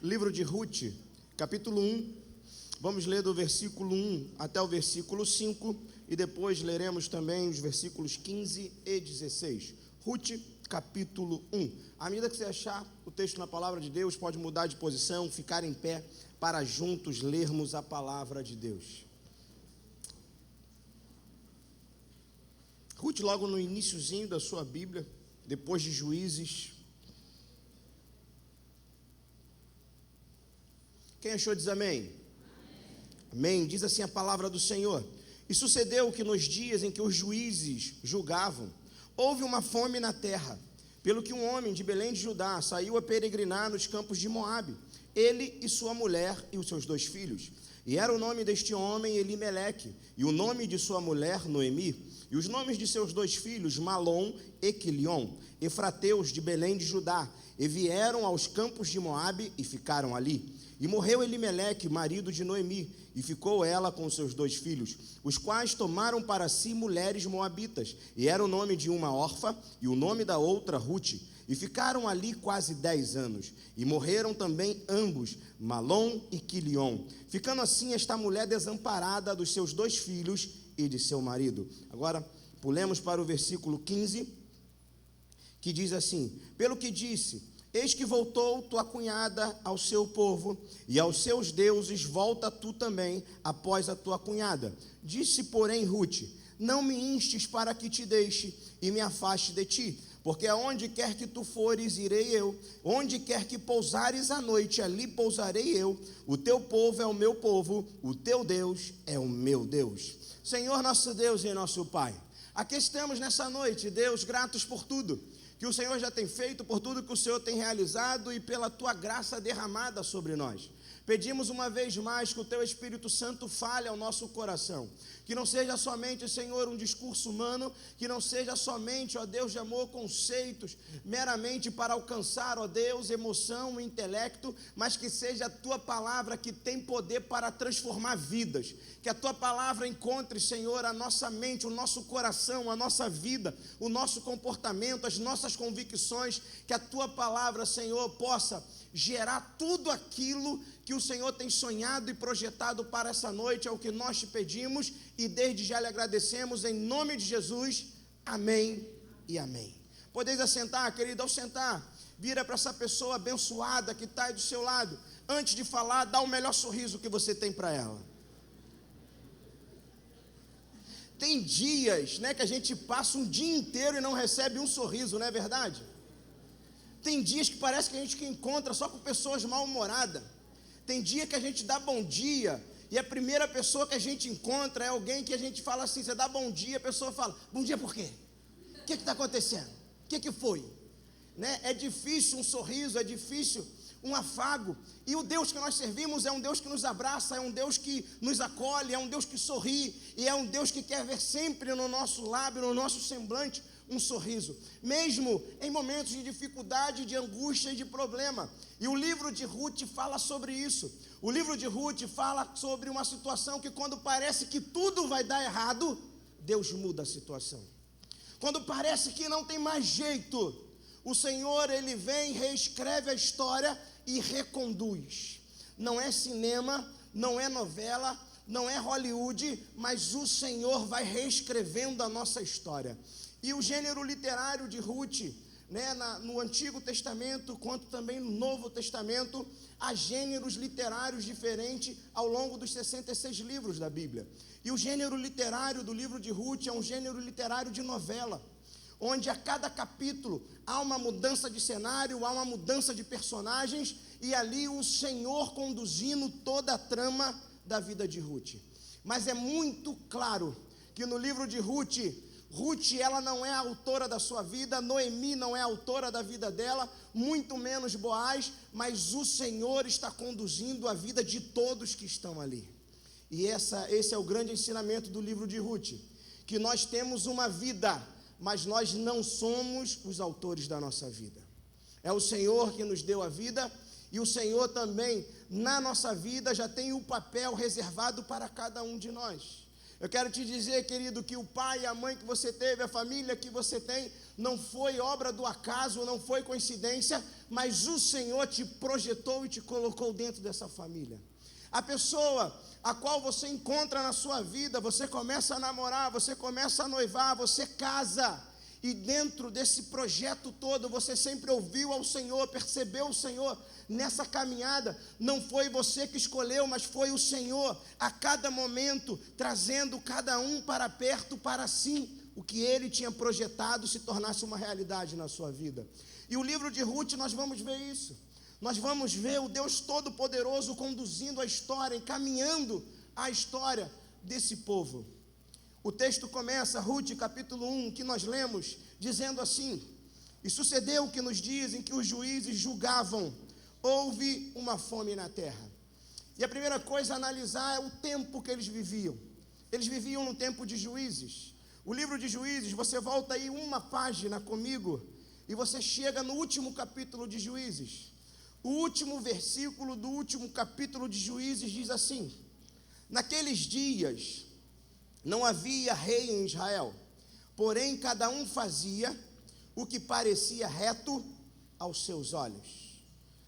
Livro de Ruth, capítulo 1, vamos ler do versículo 1 até o versículo 5 e depois leremos também os versículos 15 e 16. Ruth, capítulo 1. À medida que você achar o texto na palavra de Deus, pode mudar de posição, ficar em pé, para juntos lermos a palavra de Deus. Ruth, logo no iniciozinho da sua Bíblia, depois de Juízes. Quem achou diz amém? Amém. Diz assim a palavra do Senhor: E sucedeu que nos dias em que os juízes julgavam, houve uma fome na terra, pelo que um homem de Belém de Judá saiu a peregrinar nos campos de Moabe, ele e sua mulher e os seus 2 filhos. E era o nome deste homem Elimeleque, e o nome de sua mulher Noemi, e os nomes de seus 2 filhos Malom e Quilion, efrateus de Belém de Judá, e vieram aos campos de Moabe e ficaram ali. E morreu Elimeleque, marido de Noemi, e ficou ela com seus 2 filhos, os quais tomaram para si mulheres moabitas, e era o nome de uma Orfa, e o nome da outra Ruth, e ficaram ali quase 10 anos, e morreram também ambos, Malom e Quilion, ficando assim esta mulher desamparada dos seus 2 filhos e de seu marido. Agora, pulemos para o versículo 15, que diz assim: Pelo que disse: Eis que voltou tua cunhada ao seu povo, e aos seus deuses volta tu também, após a tua cunhada. Disse, porém, Ruth: Não me instes para que te deixe e me afaste de ti, porque aonde quer que tu fores, irei eu, onde quer que pousares à noite, ali pousarei eu. O teu povo é o meu povo, o teu Deus é o meu Deus. Senhor nosso Deus e nosso Pai, aqui estamos nessa noite, Deus, gratos por tudo que o Senhor já tem feito, por tudo que o Senhor tem realizado e pela tua graça derramada sobre nós. Pedimos uma vez mais que o teu Espírito Santo fale ao nosso coração, que não seja somente, Senhor, um discurso humano, que não seja somente, ó Deus de amor, conceitos meramente para alcançar, ó Deus, emoção e intelecto, mas que seja a tua palavra que tem poder para transformar vidas, que a tua palavra encontre, Senhor, a nossa mente, o nosso coração, a nossa vida, o nosso comportamento, as nossas convicções, que a tua palavra, Senhor, possa gerar tudo aquilo que o Senhor tem sonhado e projetado para essa noite. É o que nós te pedimos e desde já lhe agradecemos em nome de Jesus, amém e amém. Podeis assentar, querido. Ao sentar, vira para essa pessoa abençoada que está aí do seu lado, antes de falar, dá o melhor sorriso que você tem para ela. Tem dias, né, que a gente passa um dia inteiro e não recebe um sorriso, não é verdade? Tem dias que parece que a gente encontra só com pessoas mal-humoradas. Tem dia que a gente dá bom dia e a primeira pessoa que a gente encontra é alguém que a gente fala assim, você dá bom dia, a pessoa fala, bom dia por quê? O que está acontecendo? O que foi? Né? É difícil um sorriso, é difícil um afago. E o Deus que nós servimos é um Deus que nos abraça, é um Deus que nos acolhe, é um Deus que sorri, e é um Deus que quer ver sempre no nosso lábio, no nosso semblante, um sorriso, mesmo em momentos de dificuldade, de angústia e de problema. E o livro de Ruth fala sobre isso. O livro de Ruth fala sobre uma situação que quando parece que tudo vai dar errado, Deus muda a situação. Quando parece que não tem mais jeito, o Senhor, Ele vem, reescreve a história e reconduz. Não é cinema, não é novela, não é Hollywood, mas o Senhor vai reescrevendo a nossa história. E o gênero literário de Ruth, né, no Antigo Testamento, quanto também no Novo Testamento, há gêneros literários diferentes ao longo dos 66 livros da Bíblia. E o gênero literário do livro de Ruth é um gênero literário de novela, onde a cada capítulo há uma mudança de cenário, há uma mudança de personagens, e ali o Senhor conduzindo toda a trama da vida de Ruth. Mas é muito claro que no livro de Ruth, ela não é a autora da sua vida, Noemi não é a autora da vida dela, muito menos Boaz, mas o Senhor está conduzindo a vida de todos que estão ali. E esse é o grande ensinamento do livro de Ruth, que nós temos uma vida, mas nós não somos os autores da nossa vida. É o Senhor que nos deu a vida, e o Senhor também, na nossa vida, já tem o papel reservado para cada um de nós. Eu quero te dizer, querido, que o pai e a mãe que você teve, a família que você tem, não foi obra do acaso, não foi coincidência, mas o Senhor te projetou e te colocou dentro dessa família. A pessoa a qual você encontra na sua vida, você começa a namorar, você começa a noivar, você casa, e dentro desse projeto todo, você sempre ouviu ao Senhor, percebeu o Senhor nessa caminhada. Não foi você que escolheu, mas foi o Senhor, a cada momento, trazendo cada um para perto, para si, o que Ele tinha projetado se tornasse uma realidade na sua vida. E o livro de Ruth, nós vamos ver isso. Nós vamos ver o Deus Todo-Poderoso conduzindo a história, encaminhando a história desse povo. O texto começa, Ruth, capítulo 1, que nós lemos, dizendo assim: e sucedeu que nos dias em que os juízes julgavam, houve uma fome na terra. E a primeira coisa a analisar é o tempo que eles viviam. Eles viviam no tempo de Juízes. O livro de Juízes, você volta aí uma página comigo, e você chega no último capítulo de Juízes. O último versículo do último capítulo de Juízes diz assim: naqueles dias não havia rei em Israel, porém cada um fazia o que parecia reto aos seus olhos.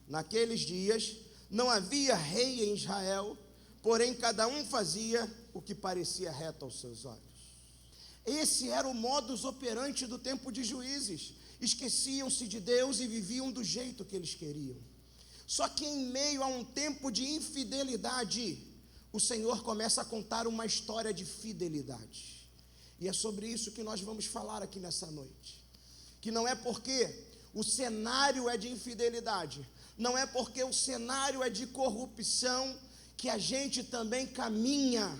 Naqueles dias não havia rei em Israel, porém cada um fazia o que parecia reto aos seus olhos. Esse era o modus operandi do tempo de Juízes. Esqueciam-se de Deus e viviam do jeito que eles queriam. Só que em meio a um tempo de infidelidade, o Senhor começa a contar uma história de fidelidade. E é sobre isso que nós vamos falar aqui nessa noite. Que não é porque o cenário é de infidelidade, não é porque o cenário é de corrupção, que a gente também caminha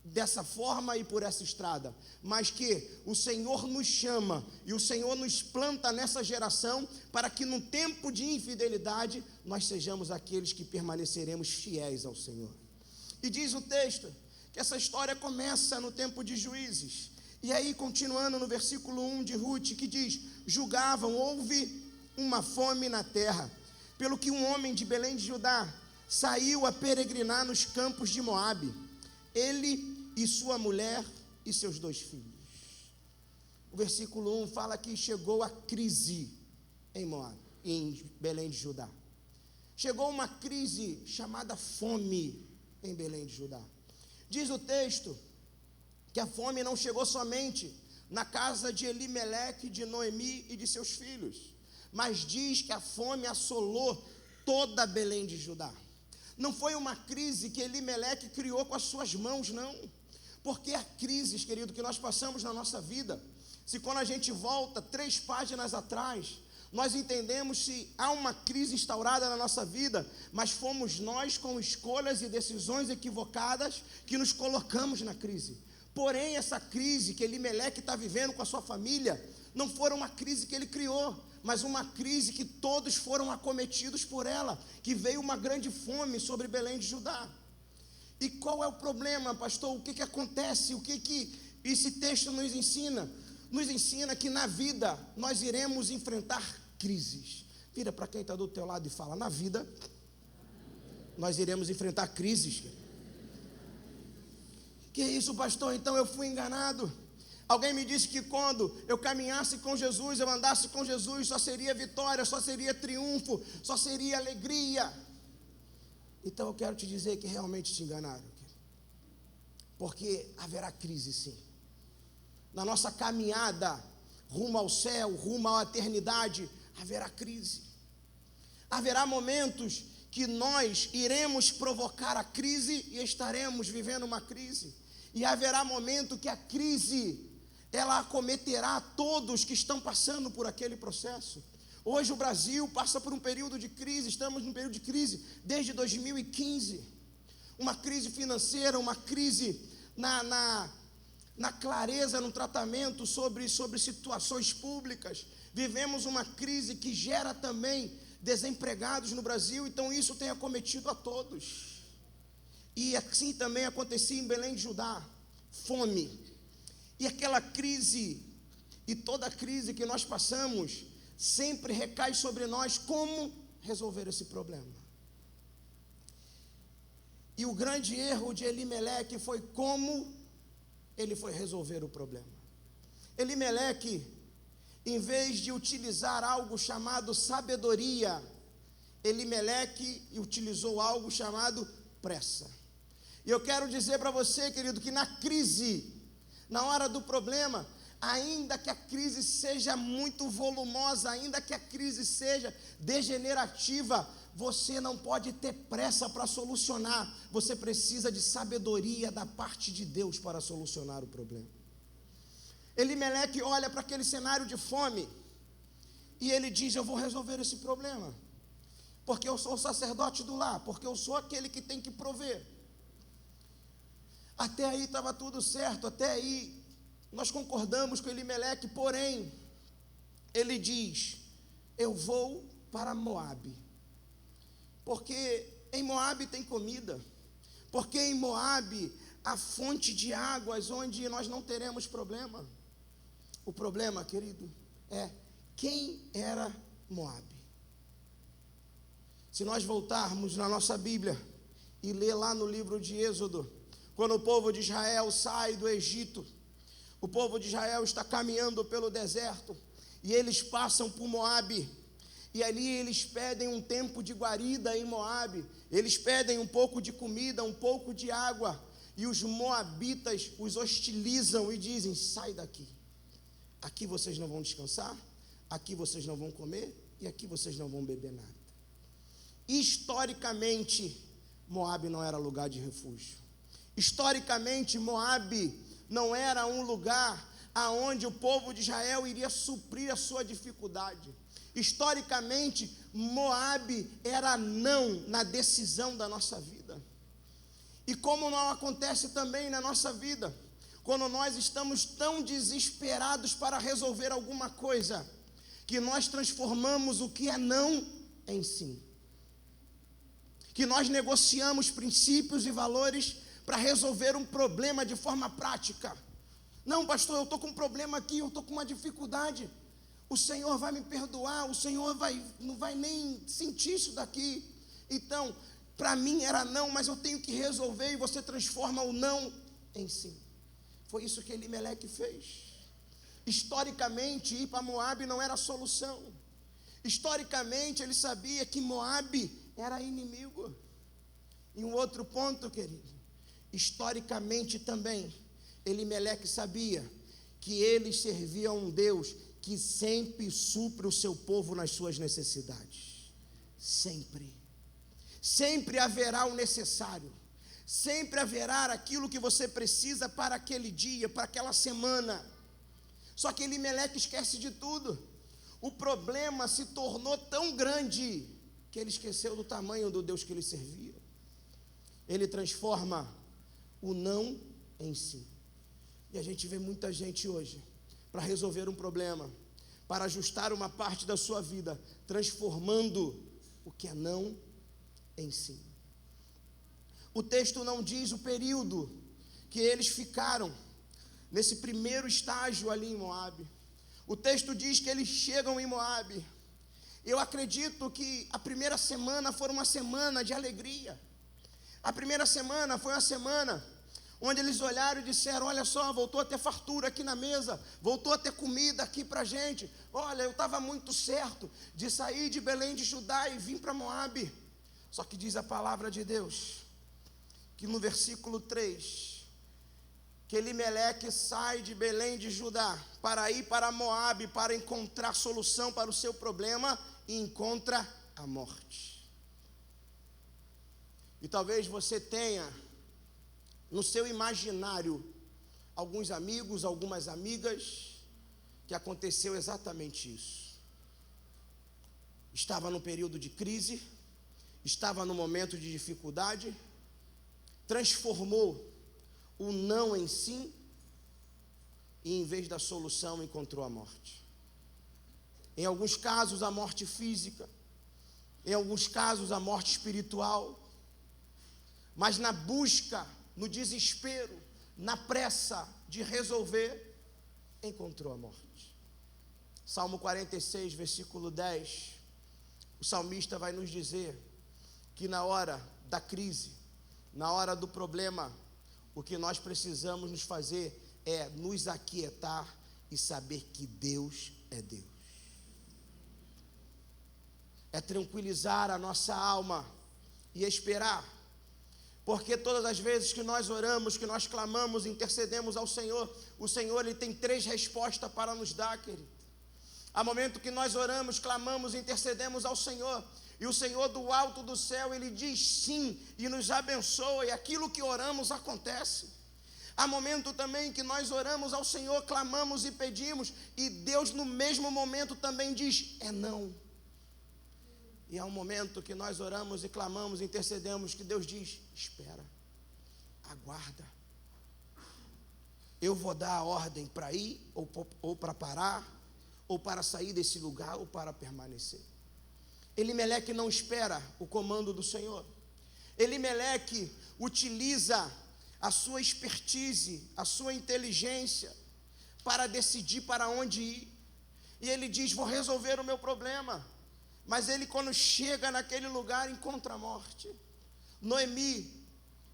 dessa forma e por essa estrada, mas que o Senhor nos chama e o Senhor nos planta nessa geração para que no tempo de infidelidade nós sejamos aqueles que permaneceremos fiéis ao Senhor. E diz o texto que essa história começa no tempo de Juízes, e aí continuando no versículo 1 de Ruth, que diz: julgavam, houve uma fome na terra, pelo que um homem de Belém de Judá saiu a peregrinar nos campos de Moabe, ele e sua mulher e seus 2 filhos. O versículo 1 fala que chegou a crise em Moabe, em Belém de Judá. Chegou uma crise chamada fome em Belém de Judá. Diz o texto que a fome não chegou somente na casa de Elimeleque, de Noemi e de seus filhos, mas diz que a fome assolou toda Belém de Judá. Não foi uma crise que Elimeleque criou com as suas mãos, não. Porque há crises, querido, que nós passamos na nossa vida. Se quando a gente volta 3 páginas atrás, nós entendemos se há uma crise instaurada na nossa vida, mas fomos nós com escolhas e decisões equivocadas que nos colocamos na crise. Porém, essa crise que Elimeleque está vivendo com a sua família, não foi uma crise que ele criou, mas uma crise que todos foram acometidos por ela, que veio uma grande fome sobre Belém de Judá. E qual é o problema, pastor? O que acontece? O que esse texto nos ensina? Nos ensina que na vida nós iremos enfrentar crises. Vira para quem está do teu lado e fala: na vida nós iremos enfrentar crises. Que isso, pastor? Então eu fui enganado. Alguém me disse que quando eu caminhasse com Jesus, eu andasse com Jesus, só seria vitória, só seria triunfo, só seria alegria. Então eu quero te dizer que realmente te enganaram, porque haverá crise sim. Na nossa caminhada rumo ao céu, rumo à eternidade, haverá crise. Haverá momentos que nós iremos provocar a crise e estaremos vivendo uma crise. E haverá momento que a crise, ela acometerá a todos que estão passando por aquele processo. Hoje o Brasil passa por um período de crise, estamos num período de crise desde 2015. Uma crise financeira, uma crise na clareza, no tratamento sobre situações públicas. Vivemos uma crise que gera também desempregados no Brasil, então isso tem acometido a todos. E assim também acontecia em Belém de Judá, fome. E aquela crise, e toda crise que nós passamos, sempre recai sobre nós como resolver esse problema. E o grande erro de Elimeleque foi como ele foi resolver o problema. Elimeleque, em vez de utilizar algo chamado sabedoria, Elimeleque utilizou algo chamado pressa. E eu quero dizer para você, querido, que na crise, na hora do problema, ainda que a crise seja muito volumosa, ainda que a crise seja degenerativa, você não pode ter pressa para solucionar. Você precisa de sabedoria da parte de Deus para solucionar o problema. Elimeleque olha para aquele cenário de fome e ele diz: eu vou resolver esse problema, porque eu sou o sacerdote do lar, porque eu sou aquele que tem que prover. Até aí estava tudo certo, até aí nós concordamos com Elimeleque, porém, ele diz: eu vou para Moabe, porque em Moabe tem comida, porque em Moabe há fonte de águas onde nós não teremos problema. O problema, querido, é quem era Moabe. Se nós voltarmos na nossa Bíblia e ler lá no livro de Êxodo, quando o povo de Israel sai do Egito, o povo de Israel está caminhando pelo deserto, e eles passam por Moabe, e ali eles pedem um tempo de guarida em Moabe, eles pedem um pouco de comida, um pouco de água, e os moabitas os hostilizam e dizem: sai daqui, aqui vocês não vão descansar, aqui vocês não vão comer, e aqui vocês não vão beber nada. Historicamente, Moabe não era lugar de refúgio. Historicamente, Moabe não era um lugar aonde o povo de Israel iria suprir a sua dificuldade. Historicamente, Moabe era não na decisão da nossa vida. E como não acontece também na nossa vida, quando nós estamos tão desesperados para resolver alguma coisa, que nós transformamos o que é não em sim. Que nós negociamos princípios e valores para resolver um problema de forma prática. Não, pastor, eu estou com um problema aqui, eu estou com uma dificuldade. O Senhor vai me perdoar, o Senhor não vai nem sentir isso daqui. Então, para mim era não, mas eu tenho que resolver, e você transforma o não em sim. Foi isso que Elimeleque fez. Historicamente, ir para Moabe não era a solução. Historicamente, ele sabia que Moabe era inimigo. E um outro ponto, querido, historicamente também, Elimeleque sabia que eles serviam a um Deus que sempre supre o seu povo nas suas necessidades. Sempre. Sempre haverá o necessário. Sempre haverá aquilo que você precisa para aquele dia, para aquela semana. Só que Elimeleque esquece de tudo. O problema se tornou tão grande que ele esqueceu do tamanho do Deus que ele servia. Ele transforma o não em sim. E a gente vê muita gente hoje, para resolver um problema, para ajustar uma parte da sua vida, transformando o que é não em sim. O texto não diz o período que eles ficaram nesse primeiro estágio ali em Moabe. O texto diz que eles chegam em Moabe. Eu acredito que a primeira semana foi uma semana de alegria. A primeira semana foi uma semana onde eles olharam e disseram: olha só, voltou a ter fartura aqui na mesa, voltou a ter comida aqui para a gente. Olha, eu estava muito certo de sair de Belém de Judá e vir para Moabe. Só que diz a palavra de Deus, que no versículo 3, que Elimeleque sai de Belém de Judá para ir para Moabe, para encontrar solução para o seu problema, e encontra a morte. E talvez você tenha no seu imaginário alguns amigos, algumas amigas, que aconteceu exatamente isso. Estava num período de crise, estava num momento de dificuldade, transformou o não em sim, e em vez da solução encontrou a morte. Em alguns casos a morte física, em alguns casos a morte espiritual, mas na busca, no desespero, na pressa de resolver, encontrou a morte. Salmo 46, versículo 10, o salmista vai nos dizer que na hora da crise, na hora do problema, o que nós precisamos nos fazer é nos aquietar e saber que Deus é Deus. É tranquilizar a nossa alma e esperar. Porque todas as vezes que nós oramos, que nós clamamos, intercedemos ao Senhor, o Senhor Ele tem 3 respostas para nos dar, querido. Há momento que nós oramos, clamamos, intercedemos ao Senhor, e o Senhor do alto do céu, Ele diz sim, e nos abençoa, e aquilo que oramos acontece. Há momento também que nós oramos ao Senhor, clamamos e pedimos, e Deus no mesmo momento também diz, é não. E há um momento que nós oramos e clamamos, intercedemos, que Deus diz, espera, aguarda. Eu vou dar a ordem para ir, ou para parar, ou para sair desse lugar, ou para permanecer. Elimeleque não espera o comando do Senhor. Elimeleque utiliza a sua expertise, a sua inteligência, para decidir para onde ir. E ele diz, vou resolver o meu problema. Mas ele, quando chega naquele lugar, encontra a morte. Noemi,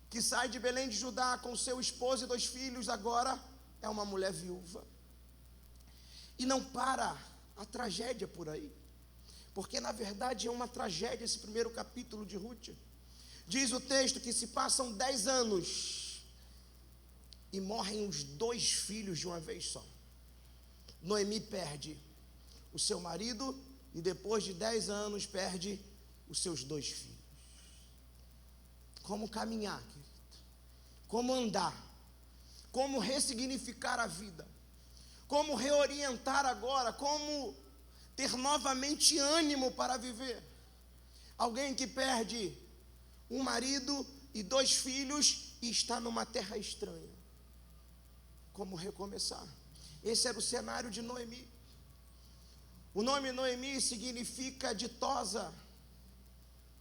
que sai de Belém de Judá com seu esposo e 2 filhos, agora é uma mulher viúva. E não para a tragédia por aí, porque na verdade é uma tragédia esse primeiro capítulo de Ruth. Diz o texto que se passam 10 anos e morrem os 2 filhos de uma vez só. Noemi perde o seu marido e depois de 10 anos perde os seus 2 filhos. Como caminhar, querido? Como andar? Como ressignificar a vida? Como reorientar agora? Como ter novamente ânimo para viver? Alguém que perde um marido e 2 filhos e está numa terra estranha. Como recomeçar? Esse era o cenário de Noemi. O nome Noemi significa ditosa,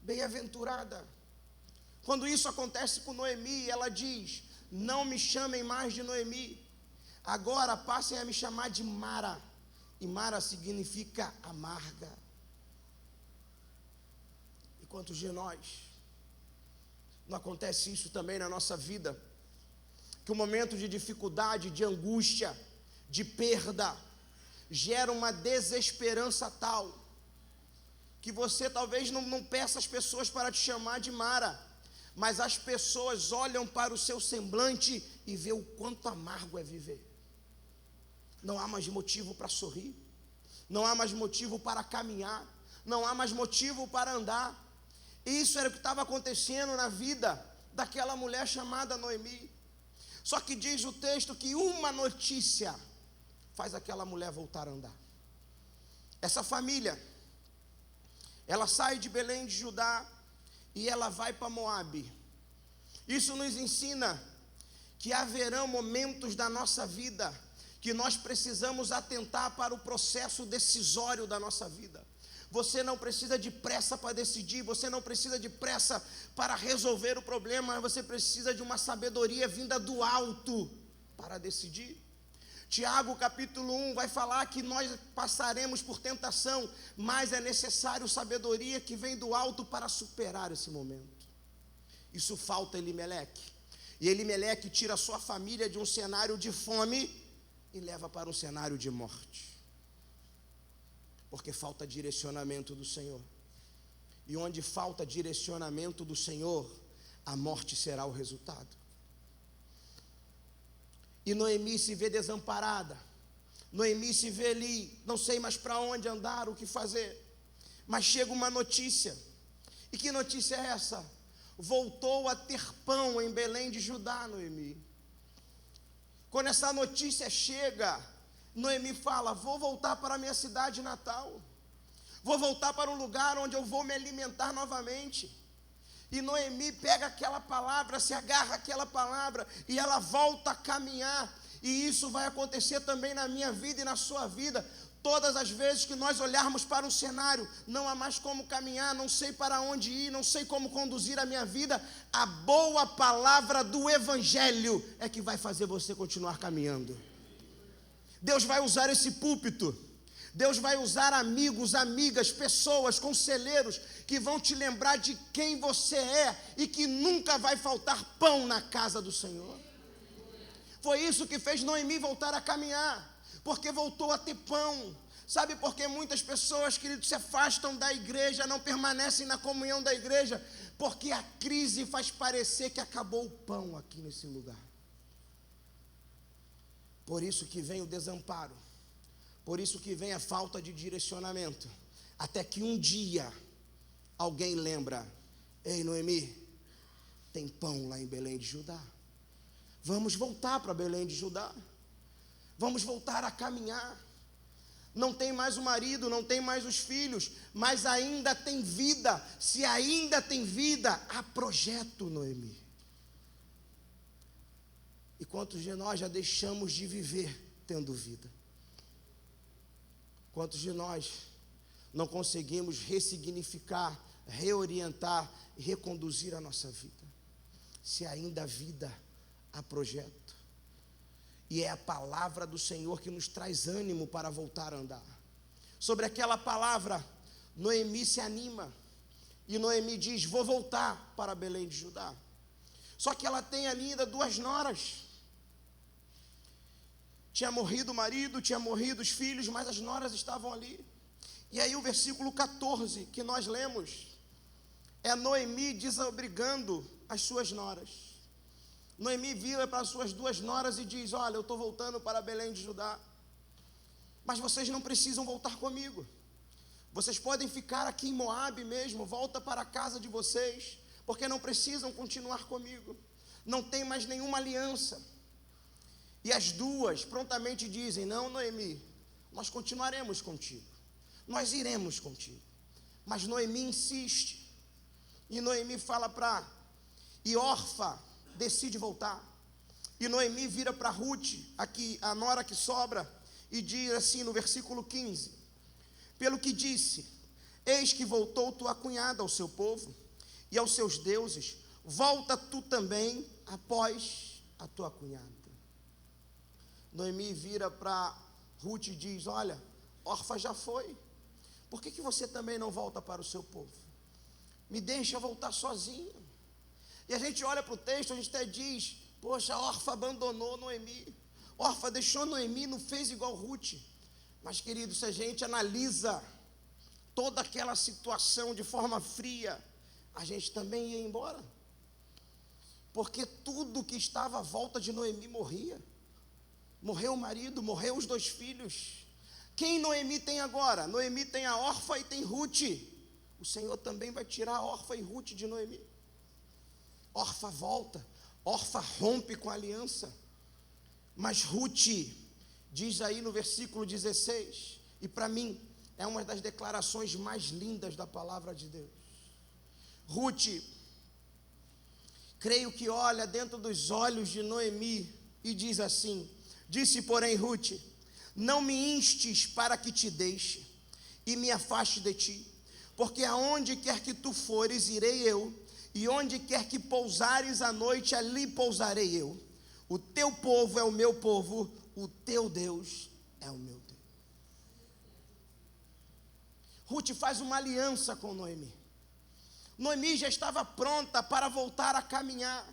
bem-aventurada. Quando isso acontece com Noemi, ela diz, não me chamem mais de Noemi, agora passem a me chamar de Mara. E Mara significa amarga. E quantos de nós não acontece isso também na nossa vida? Que o momento de dificuldade, de angústia, de perda, gera uma desesperança tal, que você talvez não peça as pessoas para te chamar de Mara, mas as pessoas olham para o seu semblante e vê o quanto amargo é viver. Não há mais motivo para sorrir, não há mais motivo para caminhar, não há mais motivo para andar. Isso era o que estava acontecendo na vida daquela mulher chamada Noemi. Só que diz o texto que uma notícia faz aquela mulher voltar a andar. Essa família, ela sai de Belém de Judá e ela vai para Moabe. Isso nos ensina que haverão momentos da nossa vida que nós precisamos atentar para o processo decisório da nossa vida. Você não precisa de pressa para decidir, você não precisa de pressa para resolver o problema, mas você precisa de uma sabedoria vinda do alto para decidir. Tiago capítulo 1 vai falar que nós passaremos por tentação, mas é necessário sabedoria que vem do alto para superar esse momento. Isso falta Elimeleque. E Elimeleque tira a sua família de um cenário de fome e leva para um cenário de morte. Porque falta direcionamento do Senhor. E onde falta direcionamento do Senhor, a morte será o resultado. E Noemi se vê desamparada. Noemi se vê ali, não sei mais para onde andar, o que fazer. Mas chega uma notícia. E que notícia é essa? Voltou a ter pão em Belém de Judá, Noemi. Quando essa notícia chega, Noemi fala, vou voltar para a minha cidade natal. Vou voltar para um lugar onde eu vou me alimentar novamente. E Noemi pega aquela palavra, se agarra àquela palavra e ela volta a caminhar. E isso vai acontecer também na minha vida e na sua vida. Todas as vezes que nós olharmos para um cenário, não há mais como caminhar, não sei para onde ir, não sei como conduzir a minha vida, a boa palavra do Evangelho é que vai fazer você continuar caminhando. Deus vai usar esse púlpito. Deus vai usar amigos, amigas, pessoas, conselheiros que vão te lembrar de quem você é e que nunca vai faltar pão na casa do Senhor. Foi isso que fez Noemi voltar a caminhar, porque voltou a ter pão. Sabe por que muitas pessoas, queridos, se afastam da igreja, não permanecem na comunhão da igreja? Porque a crise faz parecer que acabou o pão aqui nesse lugar. Por isso que vem o desamparo, por isso que vem a falta de direcionamento, até que um dia alguém lembra: ei, Noemi, tem pão lá em Belém de Judá. Vamos voltar para Belém de Judá. Vamos voltar a caminhar. Não tem mais o marido, não tem mais os filhos, mas ainda tem vida. Se ainda tem vida, há projeto, Noemi. E quantos de nós já deixamos de viver tendo vida? Quantos de nós não conseguimos ressignificar, reorientar e reconduzir a nossa vida? Se ainda há vida, há projeto. E é a palavra do Senhor que nos traz ânimo para voltar a andar. Sobre aquela palavra, Noemi se anima. E Noemi diz: vou voltar para Belém de Judá. Só que ela tem ali ainda 2 noras. Tinha morrido o marido, tinha morrido os filhos, mas as noras estavam ali. E aí o versículo 14 que nós lemos é Noemi desobrigando as suas noras. Noemi vira para as suas 2 noras e diz: olha, eu estou voltando para Belém de Judá, mas vocês não precisam voltar comigo. Vocês podem ficar aqui em Moabe mesmo, volta para a casa de vocês, porque não precisam continuar comigo. Não tem mais nenhuma aliança. E as 2 prontamente dizem: não, Noemi, nós continuaremos contigo, nós iremos contigo. Mas Noemi insiste, e Noemi fala para... E Orfa decide voltar. E Noemi vira para Ruth, aqui, a nora que sobra, e diz assim no versículo 15: pelo que disse, eis que voltou tua cunhada ao seu povo e aos seus deuses, volta tu também após a tua cunhada. Noemi vira para Ruth e diz: olha, Orfa já foi, por que você também não volta para o seu povo? Me deixa voltar sozinho. E a gente olha para o texto, a gente até diz: poxa, Orfa abandonou Noemi, Orfa deixou Noemi, não fez igual Ruth. Mas, querido, se a gente analisa toda aquela situação de forma fria, a gente também ia embora, porque tudo que estava à volta de Noemi morria. Morreu o marido, morreu os 2 filhos. Quem Noemi tem agora? Noemi tem a Orfa e tem Ruth. O Senhor também vai tirar a Orfa e Ruth de Noemi. Orfa volta, Orfa rompe com a aliança. Mas Ruth diz aí no versículo 16, e para mim é uma das declarações mais lindas da palavra de Deus. Ruth, creio que olha dentro dos olhos de Noemi e diz assim: disse, porém, Ruth, não me instes para que te deixe e me afaste de ti, porque aonde quer que tu fores, irei eu, e onde quer que pousares à noite, ali pousarei eu. O teu povo é o meu povo, o teu Deus é o meu Deus. Ruth faz uma aliança com Noemi. Noemi já estava pronta para voltar a caminhar.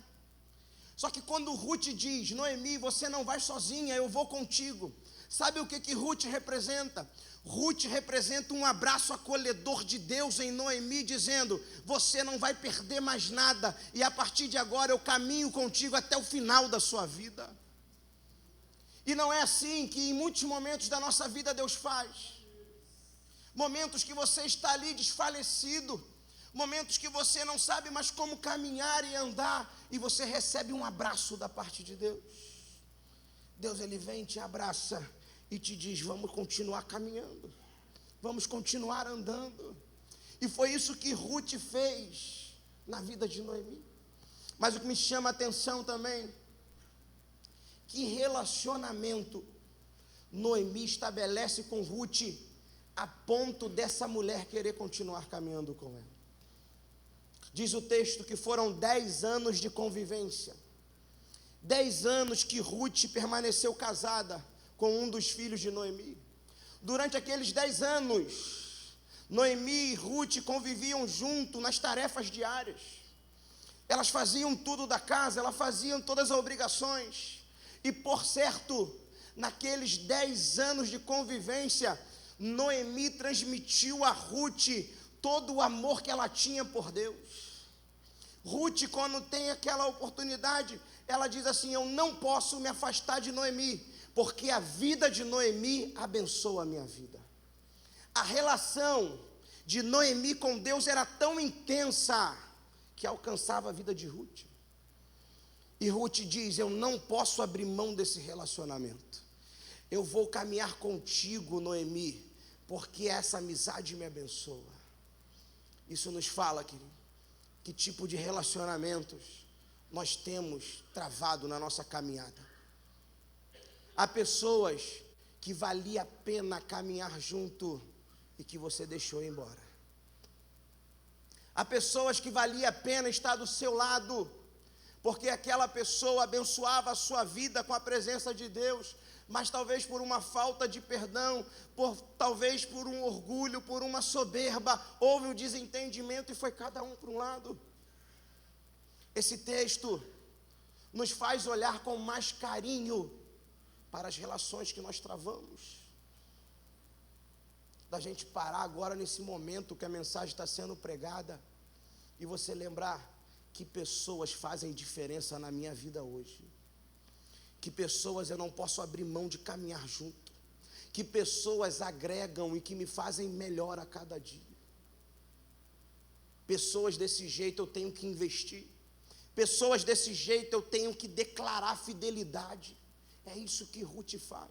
Só que quando Ruth diz: Noemi, você não vai sozinha, eu vou contigo. Sabe o que Ruth representa? Ruth representa um abraço acolhedor de Deus em Noemi, dizendo: você não vai perder mais nada, e a partir de agora eu caminho contigo até o final da sua vida. E não é assim que em muitos momentos da nossa vida Deus faz. Momentos que você está ali desfalecido, momentos que você não sabe mais como caminhar e andar, e você recebe um abraço da parte de Deus. Deus, ele vem, te abraça e te diz: vamos continuar caminhando, vamos continuar andando. E foi isso que Ruth fez na vida de Noemi. Mas o que me chama a atenção também, que relacionamento Noemi estabelece com Ruth, a ponto dessa mulher querer continuar caminhando com ela. Diz o texto que foram 10 anos de convivência, 10 anos que Ruth permaneceu casada com um dos filhos de Noemi. Durante aqueles 10 anos, Noemi e Ruth conviviam junto nas tarefas diárias. Elas faziam tudo da casa, elas faziam todas as obrigações. E por certo, naqueles 10 anos de convivência, Noemi transmitiu a Ruth todo o amor que ela tinha por Deus. Ruth, quando tem aquela oportunidade, ela diz assim: eu não posso me afastar de Noemi, porque a vida de Noemi abençoa a minha vida. A relação de Noemi com Deus era tão intensa que alcançava a vida de Ruth. E Ruth diz: eu não posso abrir mão desse relacionamento. Eu vou caminhar contigo, Noemi, porque essa amizade me abençoa. Isso nos fala, querido, que tipo de relacionamentos nós temos travado na nossa caminhada. Há pessoas que valia a pena caminhar junto e que você deixou ir embora. Há pessoas que valia a pena estar do seu lado, porque aquela pessoa abençoava a sua vida com a presença de Deus, mas talvez por uma falta de perdão, talvez por um orgulho, por uma soberba, houve um desentendimento e foi cada um para um lado. Esse texto nos faz olhar com mais carinho para as relações que nós travamos. Da gente parar agora nesse momento que a mensagem está sendo pregada e você lembrar que pessoas fazem diferença na minha vida hoje. Que pessoas eu não posso abrir mão de caminhar junto. Que pessoas agregam e que me fazem melhor a cada dia. Pessoas desse jeito eu tenho que investir. Pessoas desse jeito eu tenho que declarar fidelidade. É isso que Ruth faz.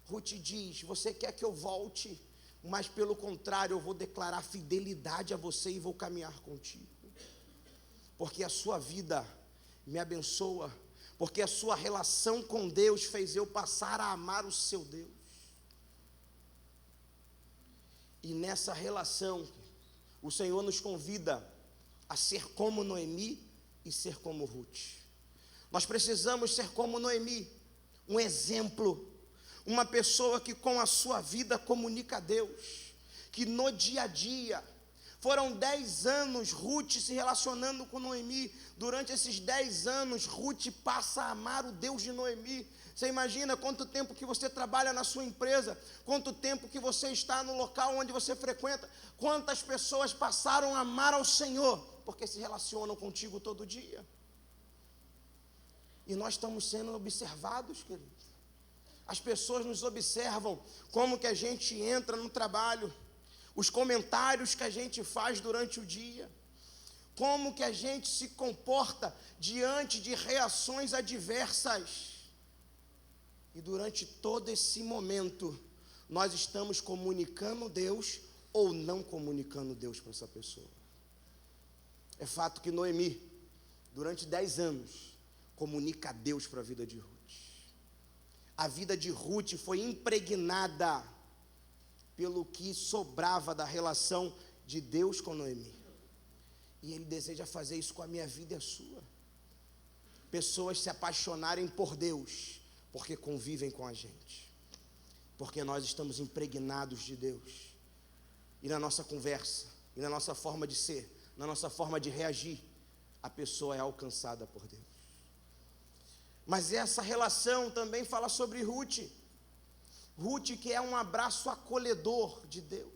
Ruth diz: você quer que eu volte, mas pelo contrário eu vou declarar fidelidade a você e vou caminhar contigo. Porque a sua vida me abençoa, porque a sua relação com Deus fez eu passar a amar o seu Deus. E nessa relação, o Senhor nos convida a ser como Noemi e ser como Ruth. Nós precisamos ser como Noemi, um exemplo, uma pessoa que com a sua vida comunica a Deus, que no dia a dia, foram 10 anos Ruth se relacionando com Noemi. Durante esses 10 anos, Ruth passa a amar o Deus de Noemi. Você imagina quanto tempo que você trabalha na sua empresa, quanto tempo que você está no local onde você frequenta, quantas pessoas passaram a amar ao Senhor, porque se relacionam contigo todo dia. E nós estamos sendo observados, queridos. As pessoas nos observam, como que a gente entra no trabalho, os comentários que a gente faz durante o dia, como que a gente se comporta diante de reações adversas. E durante todo esse momento, nós estamos comunicando Deus ou não comunicando Deus para essa pessoa. É fato que Noemi, durante 10 anos, comunica Deus para a vida de Ruth. A vida de Ruth foi impregnada pelo que sobrava da relação de Deus com Noemi. E Ele deseja fazer isso com a minha vida e a sua. Pessoas se apaixonarem por Deus, porque convivem com a gente. Porque nós estamos impregnados de Deus. E na nossa conversa, e na nossa forma de ser, na nossa forma de reagir, a pessoa é alcançada por Deus. Mas essa relação também fala sobre Ruth. Ruth, que é um abraço acolhedor de Deus.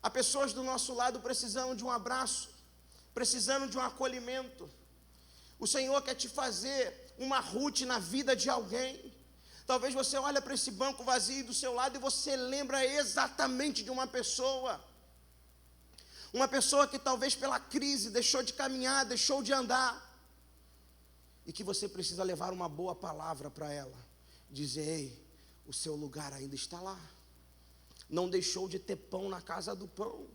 Há pessoas do nosso lado precisando de um abraço, precisando de um acolhimento. O Senhor quer te fazer uma Ruth na vida de alguém. Talvez você olhe para esse banco vazio do seu lado e você lembra exatamente de uma pessoa. Uma pessoa que talvez pela crise deixou de caminhar, deixou de andar. E que você precisa levar uma boa palavra para ela. Dizer: ei, o seu lugar ainda está lá. Não deixou de ter pão na casa do pão.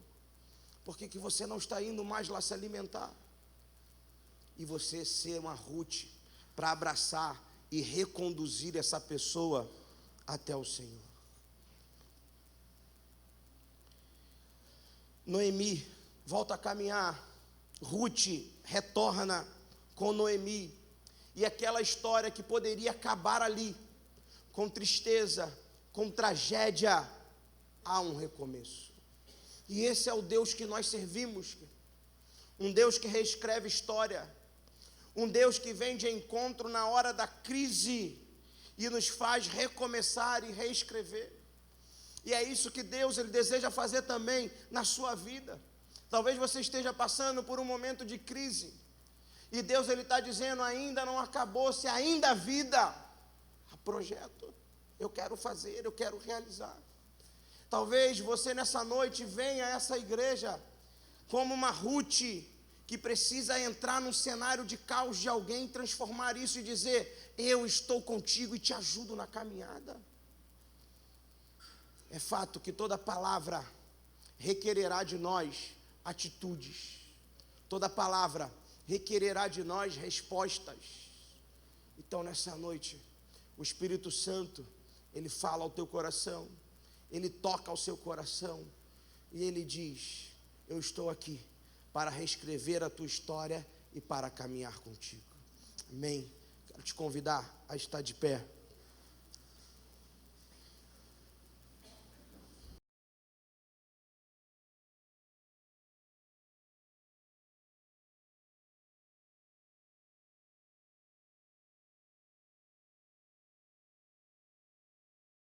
Por que você não está indo mais lá se alimentar? E você ser uma Ruth para abraçar e reconduzir essa pessoa até o Senhor. Noemi volta a caminhar. Ruth retorna com Noemi. E aquela história que poderia acabar ali, com tristeza, com tragédia, há um recomeço. E esse é o Deus que nós servimos. Um Deus que reescreve história. um Deus que vem de encontro na hora da crise e nos faz recomeçar e reescrever. E é isso que Deus ele deseja fazer também na sua vida. Talvez você esteja passando por um momento de crise, e Deus ele está dizendo, ainda não acabou, se ainda há vida, há projeto, eu quero fazer, eu quero realizar. Talvez você nessa noite venha a essa igreja como uma Ruth, que precisa entrar num cenário de caos de alguém, transformar isso e dizer, eu estou contigo e te ajudo na caminhada. É fato que toda palavra requererá de nós atitudes, toda palavra requererá de nós respostas. Então nessa noite, o Espírito Santo, ele fala ao teu coração, ele toca ao seu coração, e ele diz, eu estou aqui para reescrever a tua história e para caminhar contigo. Amém? Quero te convidar a estar de pé.